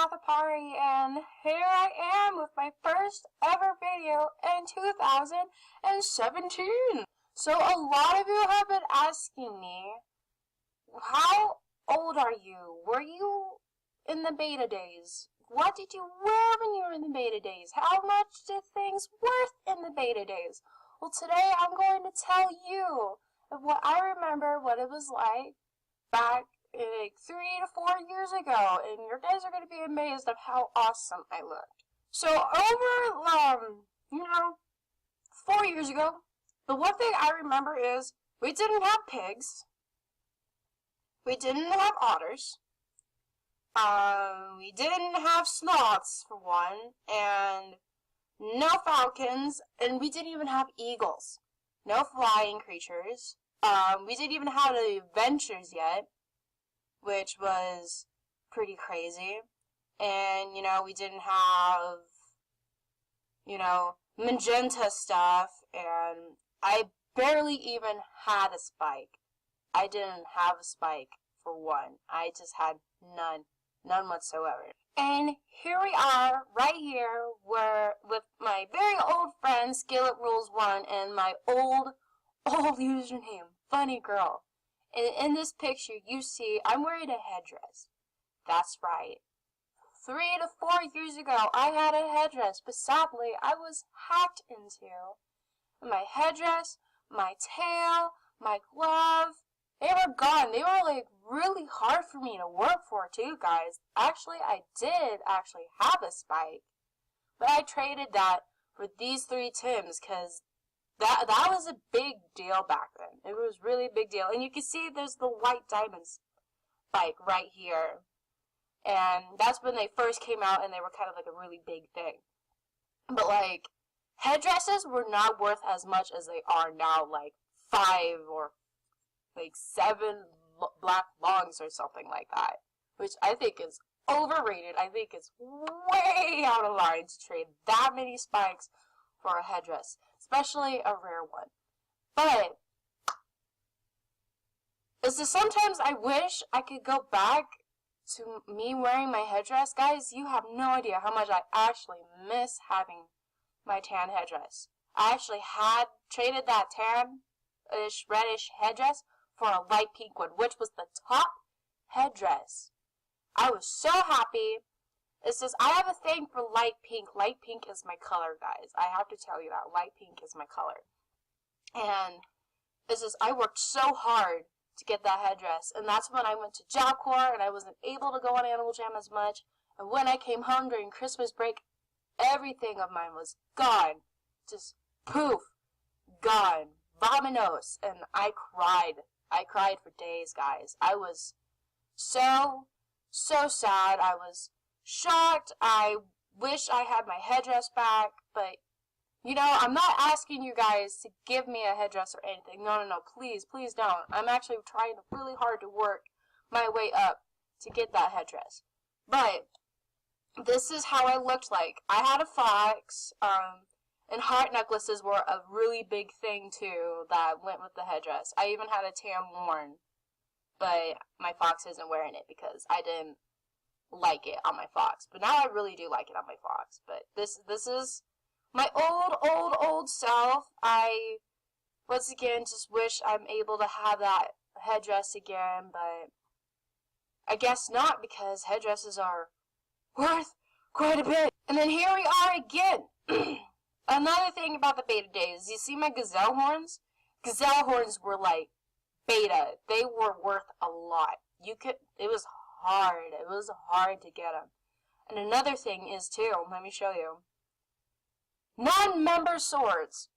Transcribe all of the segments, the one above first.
Goth Aparri, and here I am with my first ever video in 2017. So a lot of you have been asking me, how old are you? Were you in the beta days? What did you wear when you were in the beta days? How much did things worth in the beta days? Well, today I'm going to tell you of what I remember what it was like back like 3 to 4 years ago, and you guys are going to be amazed of how awesome I looked. So over 4 years ago, the one thing I remember is we didn't have pigs, we didn't have otters, we didn't have sloths for one, and no falcons, and we didn't even have eagles. No flying creatures. We didn't even have the adventures yet, which was pretty crazy. And, we didn't have, magenta stuff, and I barely even had a spike. I didn't have a spike, for one. I just had none whatsoever. And here we are, right here, with my very old friend, Skillet Rules 1, and my old username, Funny Girl. And in this picture, you see, I'm wearing a headdress. That's right. 3 to 4 years ago, I had a headdress, but sadly, I was hacked into. My headdress, my tail, my glove, they were gone. They were, really hard for me to work for, too, guys. Actually, I did have a spike. But I traded that for these 3 Tims, because that was a big deal back then. It was really a big deal. And you can see there's the white diamonds spike right here. And that's when they first came out, and they were kind of like a really big thing. But, headdresses were not worth as much as they are now, 5 or 7 black longs or something like that, which I think is overrated. I think it's way out of line to trade that many spikes for a headdress, especially a rare one. But sometimes I wish I could go back to me wearing my headdress. Guys, you have no idea how much I actually miss having my tan headdress. I actually had traded that tan-ish, reddish headdress for a light pink one, which was the top headdress. I was so happy. It's just, I have a thing for light pink. Light pink is my color, guys. I have to tell you that. Light pink is my color. And it's just, I worked so hard to get that headdress. And that's when I went to Job Corps, and I wasn't able to go on Animal Jam as much. And when I came home during Christmas break, everything of mine was gone. Just poof. Gone. Vamanos. And I cried. I cried for days, guys. I was so sad. I was shocked. I wish I had my headdress back, but, I'm not asking you guys to give me a headdress or anything. No, please don't. I'm actually trying really hard to work my way up to get that headdress. But this is how I looked like. I had a fox, and heart necklaces were a really big thing, too, that went with the headdress. I even had a tam worn, but my fox isn't wearing it because I didn't like it on my fox. But now I really do like it on my fox. But this is my old self. I, once again, just wish I'm able to have that headdress again, but I guess not, because headdresses are worth quite a bit. And then here we are again. Another thing about the beta days, you see my gazelle horns? Gazelle horns were beta. They were worth a lot. It was hard. It was hard to get them. And another thing is, too, let me show you. Non-member swords.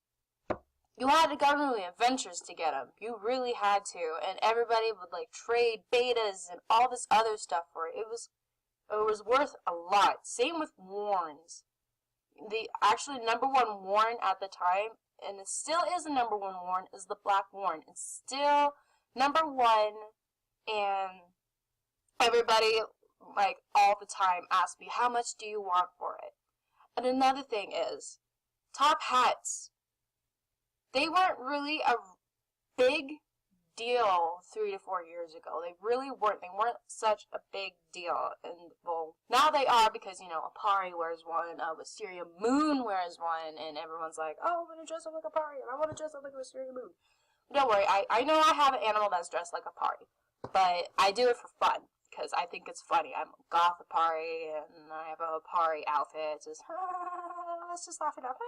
You had to go to the adventures to get them. You really had to. And everybody would, trade betas and all this other stuff for it. It was worth a lot. Same with warns. The actually number 1 warn at the time, and it still is the number 1 warn, is the black warn. It's still number 1, and everybody, all the time asks me, how much do you want for it? And another thing is, top hats. They weren't really a big deal 3 to 4 years ago. They really weren't. They weren't such a big deal. And, well, now they are because, you know, Aparri wears one, Wisteria Moon wears one, and everyone's like, oh, I want to dress up like Aparri, and I want to dress up like Wisteria Moon. Don't worry, I know I have an animal that's dressed like Aparri, but I do it for fun, because I think it's funny. I'm Goth Aparri, and I have a Aparri outfit. It's just, let's just laugh it up.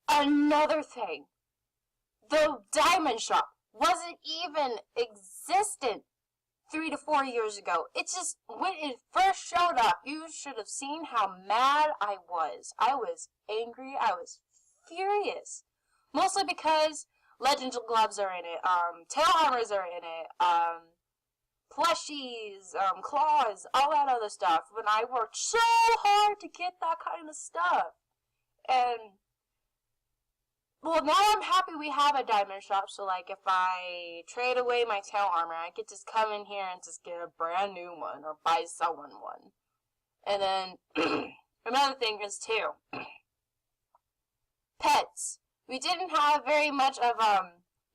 Another thing. The diamond shop wasn't even existent 3 to 4 years ago. It just, when it first showed up, you should have seen how mad I was. I was angry. I was furious. Mostly because Legends gloves are in it, tail armors are in it, plushies, claws, all that other stuff. When I worked so hard to get that kind of stuff. And, well, now I'm happy we have a diamond shop, so, like, if I trade away my tail armor, I could just come in here and just get a brand new one, or buy someone one. And then, another thing is, too, pets. We didn't have very much of,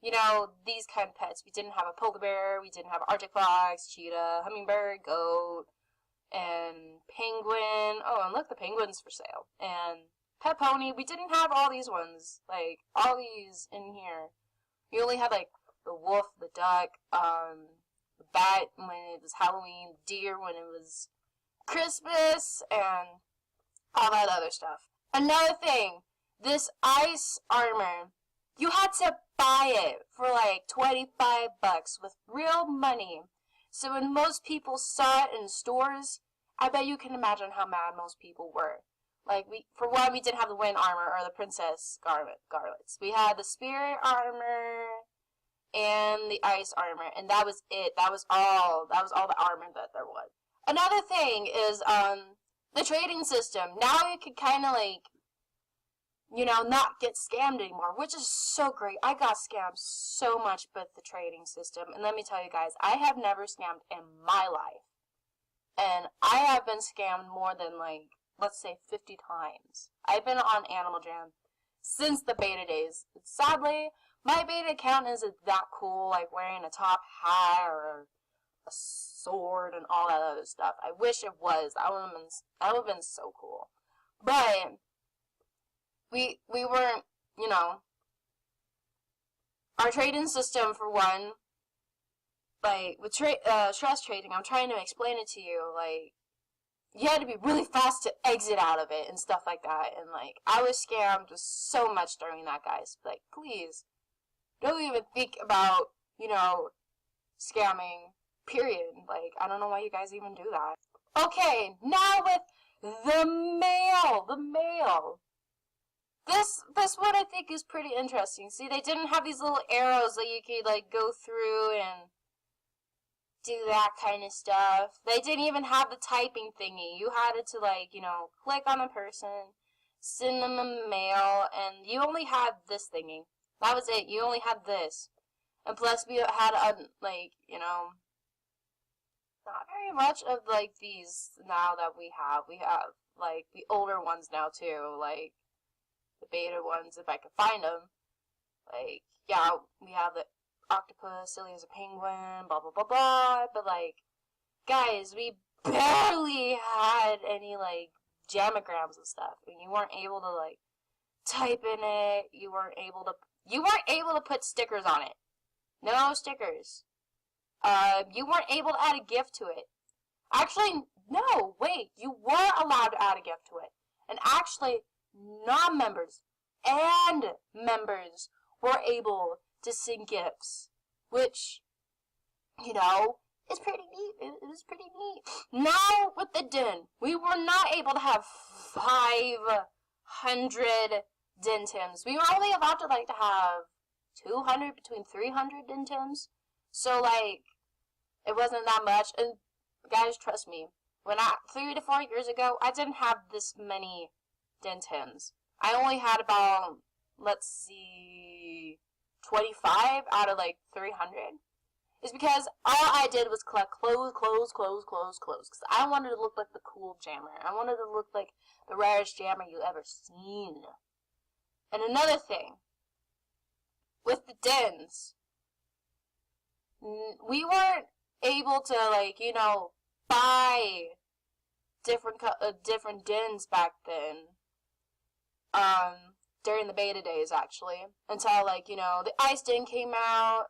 you know, these kind of pets. We didn't have a polar bear, we didn't have Arctic fox, cheetah, hummingbird, goat, and penguin. Oh, and look, the penguin's for sale. And pet pony. We didn't have all these ones. Like, all these in here. We only had, like, the wolf, the duck, the bat when it was Halloween, deer when it was Christmas, and all that other stuff. Another thing. This ice armor, you had to buy it for like $25 with real money. So when most people saw it in stores, I bet you can imagine how mad most people were. Like, for one, we didn't have the wind armor or the princess garlets. We had the spirit armor and the ice armor, and that was it. That was all the armor that there was. Another thing is the trading system. Now you can kind of like, you know, not get scammed anymore, which is so great. I got scammed so much with the trading system. And let me tell you guys, I have never scammed in my life. And I have been scammed more than, like, let's say 50 times. I've been on Animal Jam since the beta days. Sadly, my beta account isn't that cool, like wearing a top hat or a sword and all that other stuff. I wish it was. That would have been so cool. But we weren't, you know, our trading system, for one, like, with stress trading, I'm trying to explain it to you, like, you had to be really fast to exit out of it and stuff like that, and, like, I was scammed just so much during that, guys. Like, please, don't even think about, you know, scamming, period. Like, I don't know why you guys even do that. Okay, now with the mail. This one I think is pretty interesting. See, they didn't have these little arrows that you could, like, go through and do that kind of stuff. They didn't even have the typing thingy. You had to, like, you know, click on a person, send them a mail, and you only had this thingy. That was it. You only had this. And plus, we had, like, you know, not very much of, like, these now that we have. We have, like, the older ones now, too. Like, the beta ones, if I could find them. Like, yeah, we have the octopus, silly as a penguin, blah, blah, blah, blah. But, like, guys, we barely had any, like, jamagrams and stuff. And you weren't able to, like, type in it. You weren't able to put stickers on it. No stickers. You weren't able to add a gift to it. Actually, no, wait, you were allowed to add a gift to it. And actually, non-members and members were able to send gifts, which, you know, is pretty neat. It was pretty neat. Now, with the den, we were not able to have 500 dentims. We were only allowed to, like, to have 200, between 300 dentims. So, like, it wasn't that much. And, guys, trust me, 3 to 4 years ago, I didn't have this many dentims. I only had about, let's see, 25 out of, like, 300. It's because all I did was collect clothes, because I wanted to look like the cool jammer. I wanted to look like the rarest jammer you ever seen. And another thing, with the dens, we weren't able to, like, you know, buy different dens back then. During the beta days, actually, until, like, you know, the ice den came out.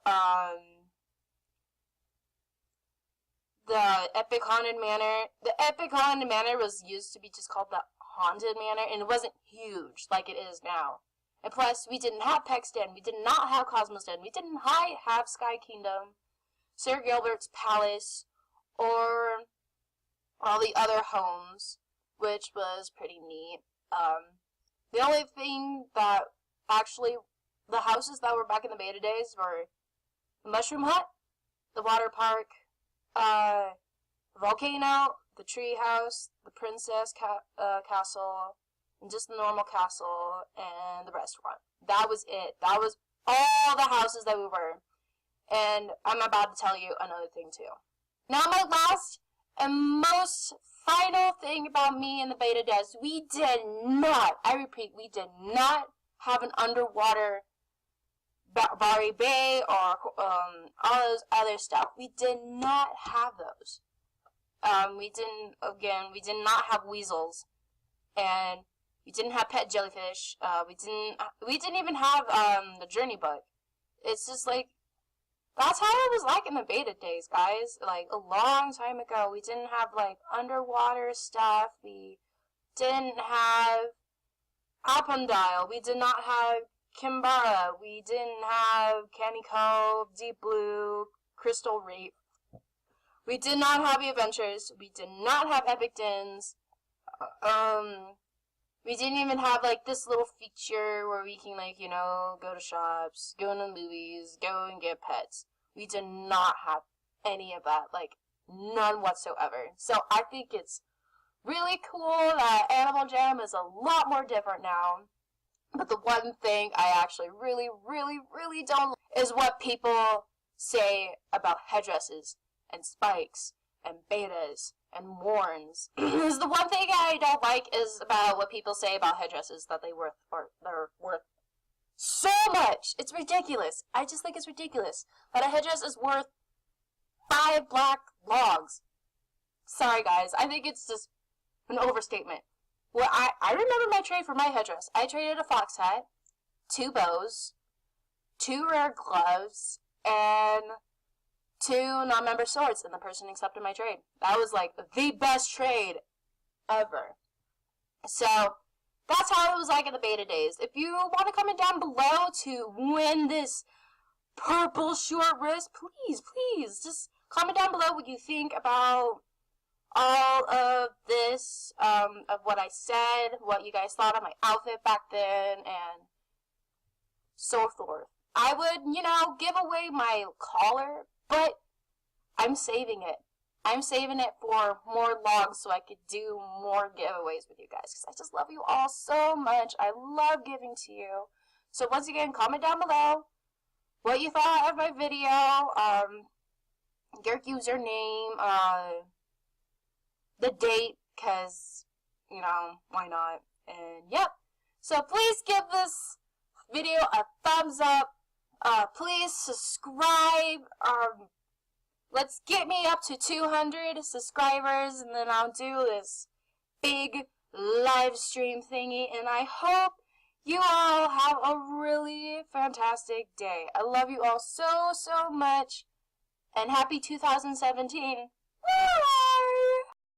The Epic Haunted Manor. The Epic Haunted Manor was used to be just called the Haunted Manor, and it wasn't huge like it is now. And plus, we didn't have Peck's Den, we did not have Cosmos Den, we didn't have Sky Kingdom, Sir Gilbert's Palace, or all the other homes, which was pretty neat. The only thing that actually, the houses that were back in the beta days were the Mushroom Hut, the Water Park, Volcano, the Tree House, the Princess Castle, and just the normal castle, and the restaurant. That was it. That was all the houses that we were. And I'm about to tell you another thing too. Now my last and most final thing about me in the beta days, we did not, I repeat, we did not have an underwater Bari Bay or all those other stuff. We did not have those. We did not have weasels, and we didn't have pet jellyfish. We didn't even have the journey book. It's just like, that's how it was like in the beta days, guys. Like, a long time ago, we didn't have, like, underwater stuff. We didn't have Apondile. We did not have Kimbara. We didn't have Candy Cove, Deep Blue, Crystal Reef. We did not have the Adventures. We did not have Epic Dens. We didn't even have, like, this little feature where we can, like, you know, go to shops, go to the movies, go and get pets. We did not have any of that, like, none whatsoever. So I think it's really cool that Animal Jam is a lot more different now. But the one thing I actually really, really, really don't like is what people say about headdresses and spikes and betas and warns. The one thing I don't like is about what people say about headdresses, that they're worth so much. It's ridiculous. I just think it's ridiculous that a headdress is worth 5 black logs. Sorry, guys. I think it's just an overstatement. Well, I remember my trade for my headdress. I traded a fox hat, 2 bows, 2 rare gloves, and 2 non-member swords, and the person accepted my trade. That was, like, the best trade ever. So, that's how it was like in the beta days. If you want to comment down below to win this purple short wrist, please, just comment down below what you think about all of this, of what I said, what you guys thought of my outfit back then, and so forth. I would, you know, give away my collar, but I'm saving it. I'm saving it for more logs so I could do more giveaways with you guys, because I just love you all so much. I love giving to you. So once again, comment down below what you thought of my video, your username, the date, because, you know, why not? And yep. So please give this video a thumbs up. Please subscribe. Let's get me up to 200 subscribers, and then I'll do this big live stream thingy, and I hope you all have a really fantastic day. I love you all so much, and happy 2017. Woo!